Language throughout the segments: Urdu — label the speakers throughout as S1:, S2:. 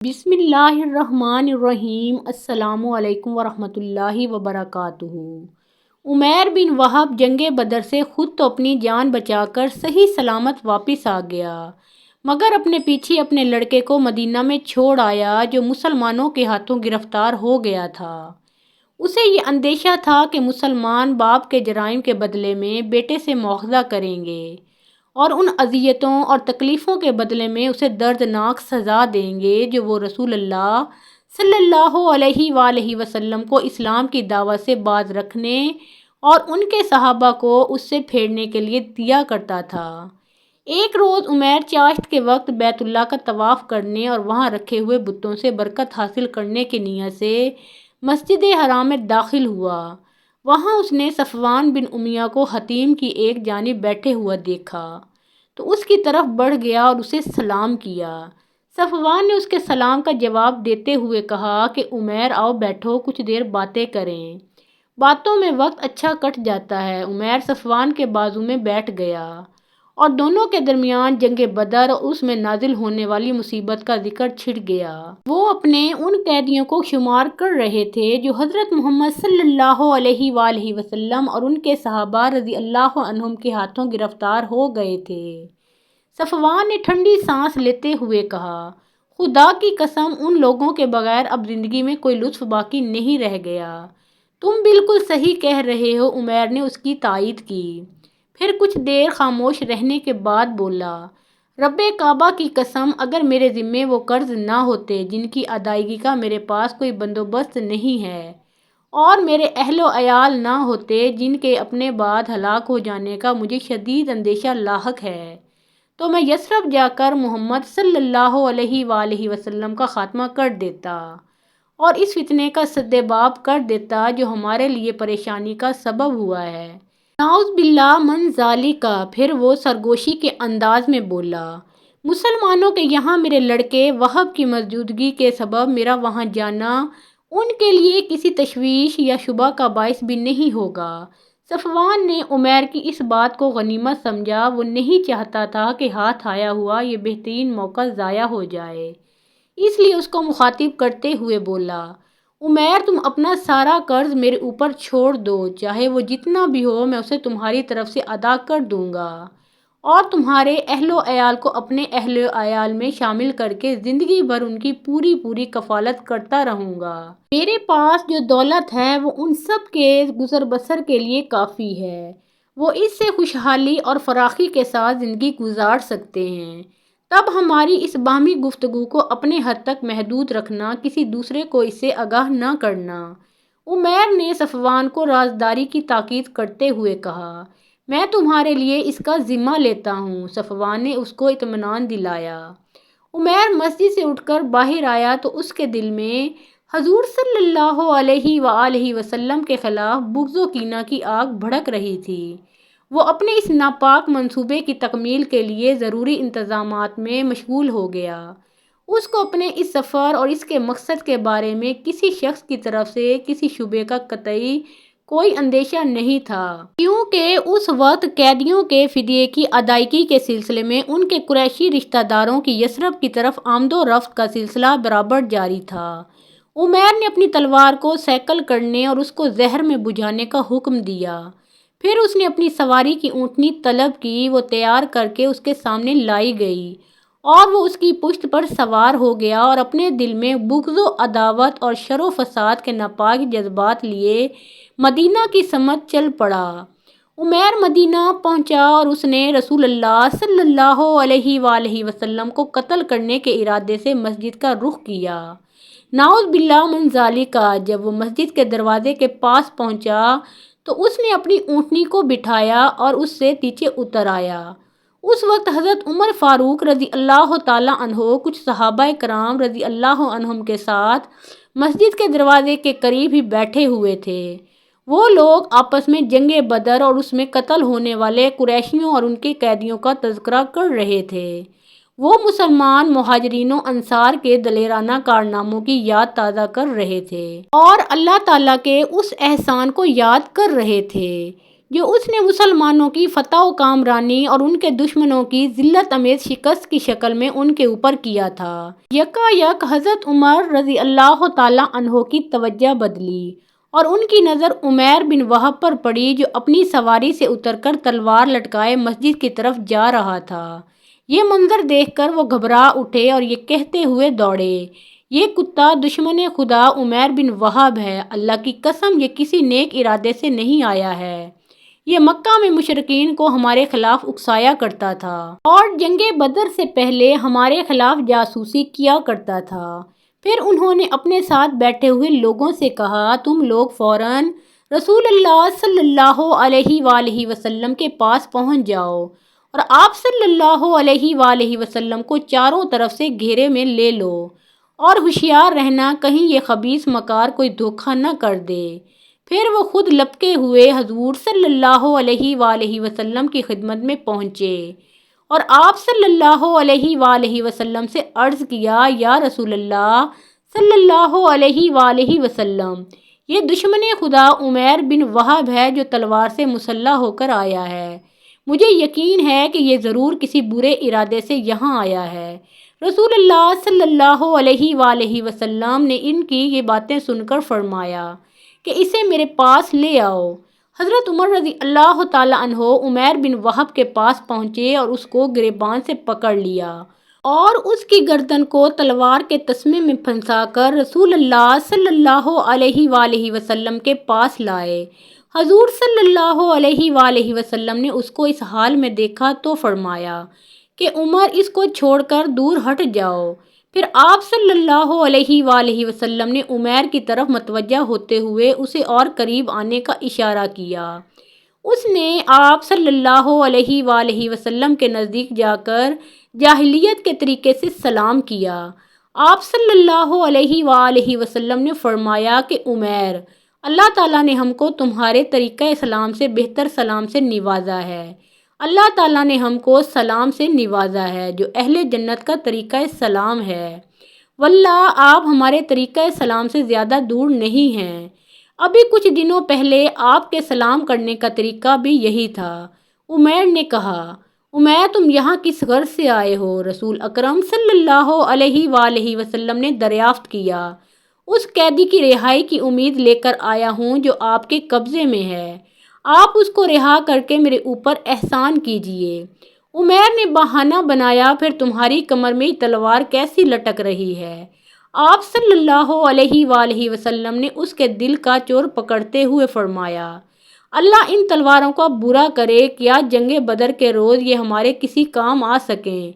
S1: بسم اللہ الرحمن الرحیم۔ السلام علیکم ورحمۃ اللہ وبرکاتہ۔ عمیر بن وہب جنگ بدر سے خود تو اپنی جان بچا کر صحیح سلامت واپس آ گیا، مگر اپنے پیچھے اپنے لڑکے کو مدینہ میں چھوڑ آیا جو مسلمانوں کے ہاتھوں گرفتار ہو گیا تھا۔ اسے یہ اندیشہ تھا کہ مسلمان باپ کے جرائم کے بدلے میں بیٹے سے مواخذہ کریں گے اور ان اذیتوں اور تکلیفوں کے بدلے میں اسے دردناک سزا دیں گے جو وہ رسول اللہ صلی اللہ علیہ وآلہ وسلم کو اسلام کی دعوت سے باز رکھنے اور ان کے صحابہ کو اس سے پھیرنے کے لیے دیا کرتا تھا۔ ایک روز عمیر چاشت کے وقت بیت اللہ کا طواف کرنے اور وہاں رکھے ہوئے بتوں سے برکت حاصل کرنے کی نیت سے مسجد حرام میں داخل ہوا۔ وہاں اس نے صفوان بن امیہ کو حتیم کی ایک جانب بیٹھے ہوا دیکھا تو اس کی طرف بڑھ گیا اور اسے سلام کیا۔ صفوان نے اس کے سلام کا جواب دیتے ہوئے کہا کہ عمیر آؤ بیٹھو، کچھ دیر باتیں کریں، باتوں میں وقت اچھا کٹ جاتا ہے۔ عمیر صفوان کے بازو میں بیٹھ گیا اور دونوں کے درمیان جنگ بدر اور اس میں نازل ہونے والی مصیبت کا ذکر چھڑ گیا۔ وہ اپنے ان قیدیوں کو شمار کر رہے تھے جو حضرت محمد صلی اللہ علیہ وآلہ وسلم اور ان کے صحابہ رضی اللہ عنہم کے ہاتھوں گرفتار ہو گئے تھے۔ صفوان نے ٹھنڈی سانس لیتے ہوئے کہا، خدا کی قسم ان لوگوں کے بغیر اب زندگی میں کوئی لطف باقی نہیں رہ گیا۔ تم بالکل صحیح کہہ رہے ہو، عمیر نے اس کی تائید کی۔ پھر کچھ دیر خاموش رہنے کے بعد بولا، رب کعبہ کی قسم اگر میرے ذمے وہ قرض نہ ہوتے جن کی ادائیگی کا میرے پاس کوئی بندوبست نہیں ہے، اور میرے اہل و عیال نہ ہوتے جن کے اپنے بعد ہلاک ہو جانے کا مجھے شدید اندیشہ لاحق ہے، تو میں یثرب جا کر محمد صلی اللہ علیہ وآلہ وسلم کا خاتمہ کر دیتا اور اس فتنے کا سدباب کر دیتا جو ہمارے لیے پریشانی کا سبب ہوا ہے۔ نعوذ باللہ من ذالک۔ پھر وہ سرگوشی کے انداز میں بولا، مسلمانوں کے یہاں میرے لڑکے وہب کی موجودگی کے سبب میرا وہاں جانا ان کے لیے کسی تشویش یا شبہ کا باعث بھی نہیں ہوگا۔ صفوان نے عمیر کی اس بات کو غنیمت سمجھا، وہ نہیں چاہتا تھا کہ ہاتھ آیا ہوا یہ بہترین موقع ضائع ہو جائے، اس لیے اس کو مخاطب کرتے ہوئے بولا، عمیر تم اپنا سارا قرض میرے اوپر چھوڑ دو، چاہے وہ جتنا بھی ہو میں اسے تمہاری طرف سے ادا کر دوں گا اور تمہارے اہل و عیال کو اپنے اہل و عیال میں شامل کر کے زندگی بھر ان کی پوری کفالت کرتا رہوں گا۔ میرے پاس جو دولت ہے وہ ان سب کے گزر بسر کے لیے کافی ہے، وہ اس سے خوشحالی اور فراخی کے ساتھ زندگی گزار سکتے ہیں۔ تب ہماری اس باہمی گفتگو کو اپنے حد تک محدود رکھنا، کسی دوسرے کو اس سے آگاہ نہ کرنا۔ عمیر نے صفوان کو رازداری کی تاکید کرتے ہوئے کہا، میں تمہارے لیے اس کا ذمہ لیتا ہوں۔ صفوان نے اس کو اطمینان دلایا۔ عمیر مسجد سے اٹھ کر باہر آیا تو اس کے دل میں حضور صلی اللہ علیہ وآلہ وسلم کے خلاف بغض و کینہ کی آگ بھڑک رہی تھی۔ وہ اپنے اس ناپاک منصوبے کی تکمیل کے لیے ضروری انتظامات میں مشغول ہو گیا۔ اس کو اپنے اس سفر اور اس کے مقصد کے بارے میں کسی شخص کی طرف سے کسی شبے کا قطعی کوئی اندیشہ نہیں تھا، کیونکہ اس وقت قیدیوں کے فدیے کی ادائیگی کے سلسلے میں ان کے قریشی رشتہ داروں کی یثرب کی طرف آمد و رفت کا سلسلہ برابر جاری تھا۔ عمیر نے اپنی تلوار کو سیکل کرنے اور اس کو زہر میں بجھانے کا حکم دیا۔ پھر اس نے اپنی سواری کی اونٹنی طلب کی، وہ تیار کر کے اس کے سامنے لائی گئی اور وہ اس کی پشت پر سوار ہو گیا اور اپنے دل میں بغض و عداوت اور شر و فساد کے ناپاک جذبات لیے مدینہ کی سمت چل پڑا۔ عمیر مدینہ پہنچا اور اس نے رسول اللہ صلی اللہ علیہ وآلہ وسلم کو قتل کرنے کے ارادے سے مسجد کا رخ کیا۔ نعوذ باللہ من ذالک۔ جب وہ مسجد کے دروازے کے پاس پہنچا تو اس نے اپنی اونٹنی کو بٹھایا اور اس سے نیچے اتر آیا۔ اس وقت حضرت عمر فاروق رضی اللہ تعالیٰ عنہ کچھ صحابہ کرام رضی اللہ عنہم کے ساتھ مسجد کے دروازے کے قریب ہی بیٹھے ہوئے تھے۔ وہ لوگ آپس میں جنگ بدر اور اس میں قتل ہونے والے قریشیوں اور ان کے قیدیوں کا تذکرہ کر رہے تھے۔ وہ مسلمان مہاجرین و انصار کے دلیرانہ کارناموں کی یاد تازہ کر رہے تھے اور اللہ تعالیٰ کے اس احسان کو یاد کر رہے تھے جو اس نے مسلمانوں کی فتح و کامرانی اور ان کے دشمنوں کی ذلت امیز شکست کی شکل میں ان کے اوپر کیا تھا۔ یکا یک حضرت عمر رضی اللہ تعالیٰ عنہ کی توجہ بدلی اور ان کی نظر عمیر بن وہب پر پڑی، جو اپنی سواری سے اتر کر تلوار لٹکائے مسجد کی طرف جا رہا تھا۔ یہ منظر دیکھ کر وہ گھبرا اٹھے اور یہ کہتے ہوئے دوڑے، یہ کتا دشمن خدا عمیر بن وہب ہے، اللہ کی قسم یہ کسی نیک ارادے سے نہیں آیا ہے، یہ مکہ میں مشرکین کو ہمارے خلاف اکسایا کرتا تھا اور جنگ بدر سے پہلے ہمارے خلاف جاسوسی کیا کرتا تھا۔ پھر انہوں نے اپنے ساتھ بیٹھے ہوئے لوگوں سے کہا، تم لوگ فوراً رسول اللہ صلی اللہ علیہ وآلہ وسلم کے پاس پہنچ جاؤ اور آپ صلی اللہ علیہ وآلہ وسلم کو چاروں طرف سے گھیرے میں لے لو اور ہوشیار رہنا کہیں یہ خبیث مکار کوئی دھوکہ نہ کر دے۔ پھر وہ خود لپکے ہوئے حضور صلی اللہ علیہ وآلہ وسلم کی خدمت میں پہنچے اور آپ صلی اللہ علیہ وآلہ وسلم سے عرض کیا، یا رسول اللہ صلی اللہ علیہ وآلہ وسلم، یہ دشمن خدا عمیر بن وہب ہے جو تلوار سے مسلح ہو کر آیا ہے، مجھے یقین ہے کہ یہ ضرور کسی برے ارادے سے یہاں آیا ہے۔ رسول اللہ صلی اللہ علیہ وآلہ وسلم نے ان کی یہ باتیں سن کر فرمایا کہ اسے میرے پاس لے آؤ۔ حضرت عمر رضی اللہ تعالیٰ عنہ عمیر بن وہب کے پاس پہنچے اور اس کو گریبان سے پکڑ لیا اور اس کی گردن کو تلوار کے تسمے میں پھنسا کر رسول اللہ صلی اللہ علیہ وآلہ وسلم کے پاس لائے۔ حضور صلی اللہ علیہ وآلہ وسلم نے اس کو اس حال میں دیکھا تو فرمایا کہ عمر، اس کو چھوڑ کر دور ہٹ جاؤ۔ پھر آپ صلی اللہ علیہ وآلہ وسلم نے عمیر کی طرف متوجہ ہوتے ہوئے اسے اور قریب آنے کا اشارہ کیا۔ اس نے آپ صلی اللہ علیہ وآلہ وسلم کے نزدیک جا کر جاہلیت کے طریقے سے سلام کیا۔ آپ صلی اللہ علیہ وآلہ وسلم نے فرمایا کہ عمیر، اللہ تعالیٰ نے ہم کو تمہارے طریقہ سلام سے بہتر سلام سے نوازا ہے، اللہ تعالیٰ نے ہم کو سلام سے نوازا ہے جو اہل جنت کا طریقہ سلام ہے، واللہ آپ ہمارے طریقہ سلام سے زیادہ دور نہیں ہیں، ابھی کچھ دنوں پہلے آپ کے سلام کرنے کا طریقہ بھی یہی تھا۔ عمیر نے کہا، عمیر تم یہاں کس غرض سے آئے ہو؟ رسول اکرم صلی اللہ علیہ وآلہ وسلم نے دریافت کیا، اس قیدی کی رہائی کی امید لے کر آیا ہوں جو آپ کے قبضے میں ہے، آپ اس کو رہا کر کے میرے اوپر احسان کیجئے۔ عمیر نے بہانہ بنایا، پھر تمہاری کمر میں تلوار کیسی لٹک رہی ہے؟ آپ صلی اللہ علیہ وآلہ وسلم نے اس کے دل کا چور پکڑتے ہوئے فرمایا، اللہ ان تلواروں کا برا کرے، کیا جنگ بدر کے روز یہ ہمارے کسی کام آ سکیں۔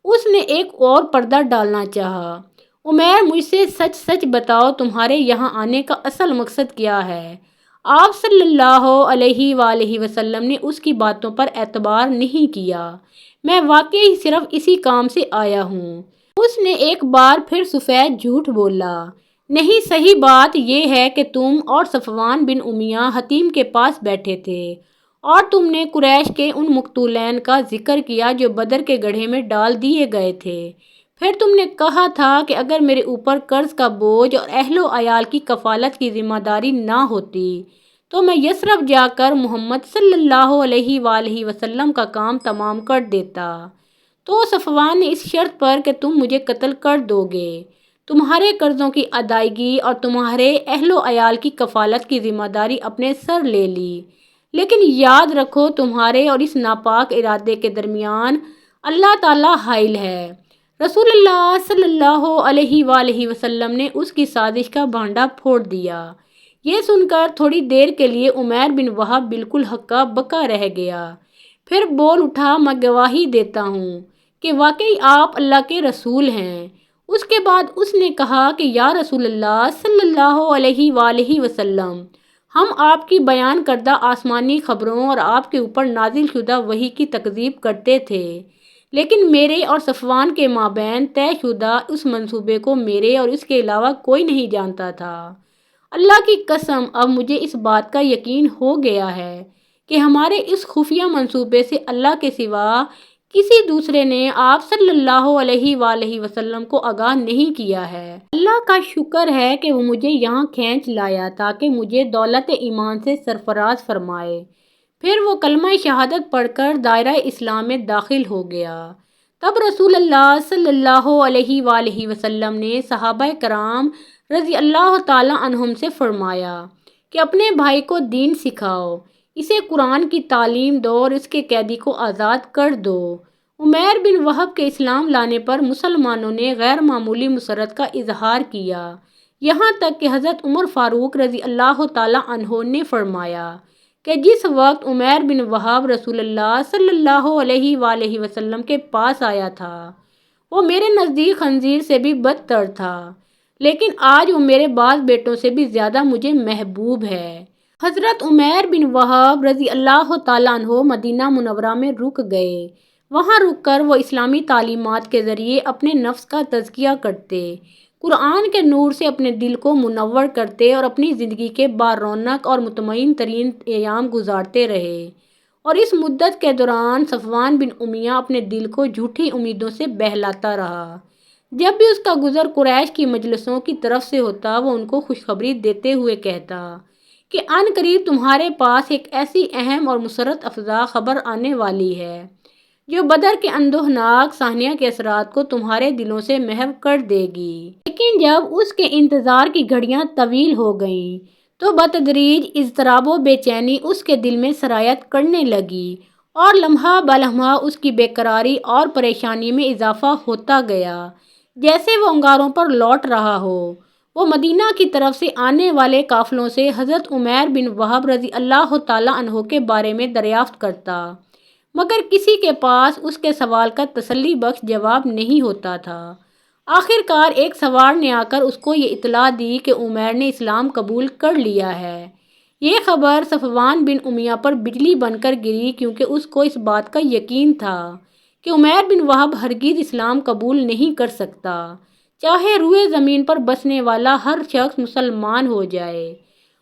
S1: اس نے ایک اور پردہ ڈالنا چاہا، عمیر مجھ سے سچ سچ بتاؤ تمہارے یہاں آنے کا اصل مقصد کیا ہے؟ آپ صلی اللہ علیہ وآلہ وسلم نے اس کی باتوں پر اعتبار نہیں کیا، میں واقعی صرف اسی کام سے آیا ہوں۔ اس نے ایک بار پھر سفید جھوٹ بولا، نہیں صحیح بات یہ ہے کہ تم اور صفوان بن امیہ حتیم کے پاس بیٹھے تھے اور تم نے قریش کے ان مقتولین کا ذکر کیا جو بدر کے گڑھے میں ڈال دیے گئے تھے، پھر تم نے کہا تھا کہ اگر میرے اوپر قرض کا بوجھ اور اہل و عیال کی کفالت کی ذمہ داری نہ ہوتی تو میں یثرب جا کر محمد صلی اللہ علیہ وآلہ وسلم کا کام تمام کر دیتا، تو صفوان نے اس شرط پر کہ تم مجھے قتل کر دو گے، تمہارے قرضوں کی ادائیگی اور تمہارے اہل و عیال کی کفالت کی ذمہ داری اپنے سر لے لی، لیکن یاد رکھو تمہارے اور اس ناپاک ارادے کے درمیان اللہ تعالیٰ حائل ہے۔ رسول اللہ صلی اللہ علیہ وآلہ وسلم نے اس کی سازش کا بھانڈا پھوڑ دیا۔ یہ سن کر تھوڑی دیر کے لیے عمیر بن وہب بالکل ہکا بکا رہ گیا، پھر بول اٹھا، میں گواہی دیتا ہوں کہ واقعی آپ اللہ کے رسول ہیں۔ اس کے بعد اس نے کہا کہ یا رسول اللہ صلی اللہ علیہ وآلہ وسلم، ہم آپ کی بیان کردہ آسمانی خبروں اور آپ کے اوپر نازل شدہ وحی کی تکذیب کرتے تھے، لیکن میرے اور صفوان کے مابین طے شدہ اس منصوبے کو میرے اور اس کے علاوہ کوئی نہیں جانتا تھا۔ اللہ کی قسم اب مجھے اس بات کا یقین ہو گیا ہے کہ ہمارے اس خفیہ منصوبے سے اللہ کے سوا کسی دوسرے نے آپ صلی اللہ علیہ وآلہ وسلم کو آگاہ نہیں کیا ہے۔ اللہ کا شکر ہے کہ وہ مجھے یہاں کھینچ لایا تاکہ مجھے دولت ایمان سے سرفراز فرمائے۔ پھر وہ کلمہ شہادت پڑھ کر دائرہ اسلام میں داخل ہو گیا۔ تب رسول اللہ صلی اللہ علیہ وآلہ وسلم نے صحابہ کرام رضی اللہ تعالیٰ عنہم سے فرمایا کہ اپنے بھائی کو دین سکھاؤ، اسے قرآن کی تعلیم دو اور اس کے قیدی کو آزاد کر دو۔ عمیر بن وہب کے اسلام لانے پر مسلمانوں نے غیر معمولی مسرت کا اظہار کیا، یہاں تک کہ حضرت عمر فاروق رضی اللہ تعالیٰ عنہ نے فرمایا کہ جس وقت عمیر بن وہب رسول اللہ صلی اللہ علیہ وآلہ وسلم کے پاس آیا تھا وہ میرے نزدیک خنزیر سے بھی بدتر تھا، لیکن آج وہ میرے بعض بیٹوں سے بھی زیادہ مجھے محبوب ہے۔ حضرت عمیر بن وہب رضی اللہ تعالیٰ عنہ مدینہ منورہ میں رک گئے۔ وہاں رک کر وہ اسلامی تعلیمات کے ذریعے اپنے نفس کا تزکیہ کرتے، قرآن کے نور سے اپنے دل کو منور کرتے اور اپنی زندگی کے بارونق اور مطمئن ترین ایام گزارتے رہے۔ اور اس مدت کے دوران صفوان بن امیہ اپنے دل کو جھوٹی امیدوں سے بہلاتا رہا۔ جب بھی اس کا گزر قریش کی مجلسوں کی طرف سے ہوتا وہ ان کو خوشخبری دیتے ہوئے کہتا کہ عن قریب تمہارے پاس ایک ایسی اہم اور مسرت افزا خبر آنے والی ہے جو بدر کے اندوہناک صحنہ کے اثرات کو تمہارے دلوں سے محو کر دے گی۔ لیکن جب اس کے انتظار کی گھڑیاں طویل ہو گئیں تو بتدریج اضطراب و بے چینی اس کے دل میں سرایت کرنے لگی اور لمحہ بلمحہ اس کی بے قراری اور پریشانی میں اضافہ ہوتا گیا، جیسے وہ انگاروں پر لوٹ رہا ہو۔ وہ مدینہ کی طرف سے آنے والے قافلوں سے حضرت عمیر بن وہب رضی اللہ تعالیٰ عنہ کے بارے میں دریافت کرتا، مگر کسی کے پاس اس کے سوال کا تسلی بخش جواب نہیں ہوتا تھا۔ آخر کار ایک سوار نے آ کر اس کو یہ اطلاع دی کہ عمیر نے اسلام قبول کر لیا ہے۔ یہ خبر صفوان بن امیہ پر بجلی بن کر گری، کیونکہ اس کو اس بات کا یقین تھا کہ عمیر بن وہب ہرگز اسلام قبول نہیں کر سکتا، چاہے روئے زمین پر بسنے والا ہر شخص مسلمان ہو جائے۔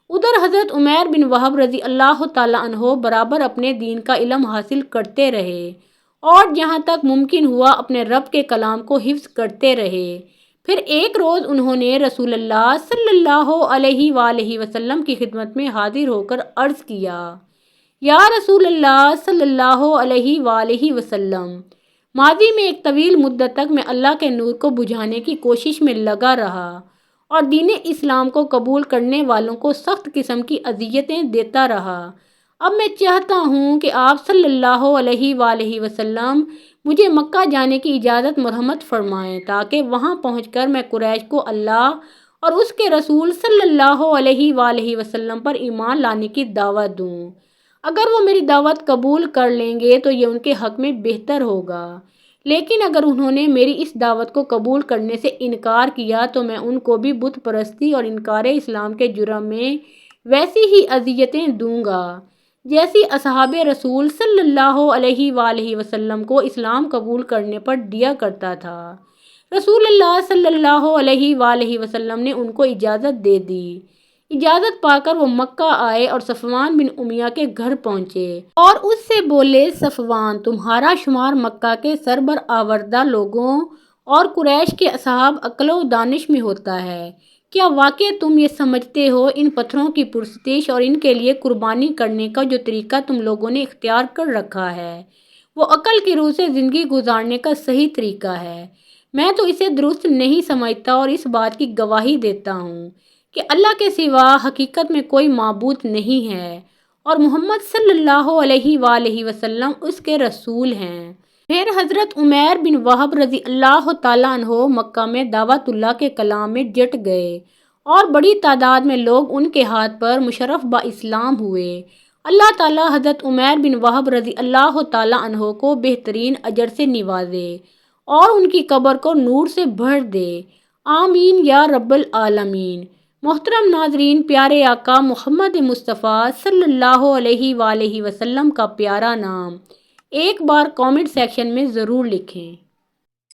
S1: ادھر حضرت عمیر بن وہب رضی اللہ تعالیٰ عنہ برابر اپنے دین کا علم حاصل کرتے رہے اور جہاں تک ممکن ہوا اپنے رب کے کلام کو حفظ کرتے رہے۔ پھر ایک روز انہوں نے رسول اللہ صلی اللہ علیہ وآلہ وسلم کی خدمت میں حاضر ہو کر عرض کیا، یا رسول اللہ صلی اللہ علیہ وآلہ وسلم، ماضی میں ایک طویل مدت تک میں اللہ کے نور کو بجھانے کی کوشش میں لگا رہا اور دین اسلام کو قبول کرنے والوں کو سخت قسم کی اذیتیں دیتا رہا۔ اب میں چاہتا ہوں کہ آپ صلی اللہ علیہ وآلہ وسلم مجھے مکہ جانے کی اجازت مرحمت فرمائیں تاکہ وہاں پہنچ کر میں قریش کو اللہ اور اس کے رسول صلی اللہ علیہ وآلہ وسلم پر ایمان لانے کی دعوت دوں۔ اگر وہ میری دعوت قبول کر لیں گے تو یہ ان کے حق میں بہتر ہوگا، لیکن اگر انہوں نے میری اس دعوت کو قبول کرنے سے انکار کیا تو میں ان کو بھی بت پرستی اور انکار اسلام کے جرم میں ویسی ہی اذیتیں دوں گا جیسی اصحاب رسول صلی اللہ علیہ وآلہ وسلم کو اسلام قبول کرنے پر دیا کرتا تھا۔ رسول اللہ صلی اللہ علیہ وآلہ وسلم نے ان کو اجازت دے دی۔ اجازت پا کر وہ مکہ آئے اور صفوان بن امیہ کے گھر پہنچے اور اس سے بولے، صفوان، تمہارا شمار مکہ کے سربرآوردہ لوگوں اور قریش کے اصحاب عقل و دانش میں ہوتا ہے، کیا واقع تم یہ سمجھتے ہو ان پتھروں کی پرستش اور ان کے لیے قربانی کرنے کا جو طریقہ تم لوگوں نے اختیار کر رکھا ہے وہ عقل کی روح سے زندگی گزارنے کا صحیح طریقہ ہے؟ میں تو اسے درست نہیں سمجھتا اور اس بات کی گواہی دیتا ہوں کہ اللہ کے سوا حقیقت میں کوئی معبود نہیں ہے اور محمد صلی اللہ علیہ وآلہ وسلم اس کے رسول ہیں۔ پھر حضرت عمیر بن وہب رضی اللہ تعالیٰ عنہ مکہ میں دعوت اللہ کے کلام میں جٹ گئے اور بڑی تعداد میں لوگ ان کے ہاتھ پر مشرف با اسلام ہوئے۔ اللہ تعالیٰ حضرت عمیر بن وہب رضی اللہ تعالیٰ عنہ کو بہترین اجر سے نوازے اور ان کی قبر کو نور سے بھر دے، آمین یا رب العالمین۔ محترم ناظرین، پیارے آقا محمد مصطفیٰ صلی اللہ علیہ وآلہ وسلم کا پیارا نام ایک بار کامنٹ سیکشن میں ضرور لکھیں۔